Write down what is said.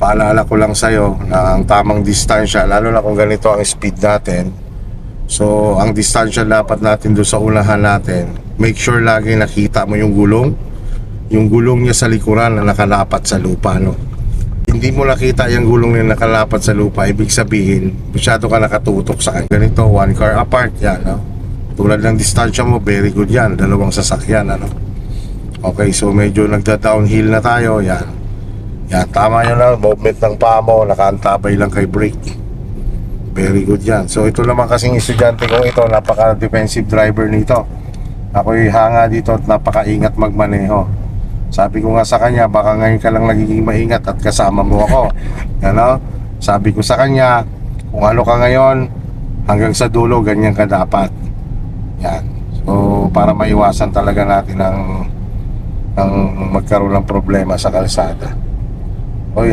paalala ko lang sa'yo na ang tamang distansya, lalo na kung ganito ang speed natin. So ang distansya dapat natin doon sa unahan natin, make sure lagi nakita mo yung gulong niya sa likuran na nakalapat sa lupa, no? Hindi mo nakita yung gulong na nakalapat sa lupa, ibig sabihin masyado ka nakatutok sa kanya. Ganito, one car apart yan, no? Tulad ng distansya mo, very good yan, dalawang sasakyan, ano? Okay, so medyo nagda-downhill na tayo. Yan, tama yun lang, movement ng paa mo, nakaantabay lang kay brake. Very good yan. So ito naman kasing estudyante ko ito, napaka-defensive driver nito. Ako'y hanga dito at napaka-ingat magmaneho. Sabi ko nga sa kanya, baka ngayon ka lang nagiging maingat at kasama mo ako. Ano? Sabi ko sa kanya, kung ano ka ngayon, hanggang sa dulo, ganyan ka dapat. Yan. So, para maiwasan talaga natin ang magkaroon ng problema sa kalsada. O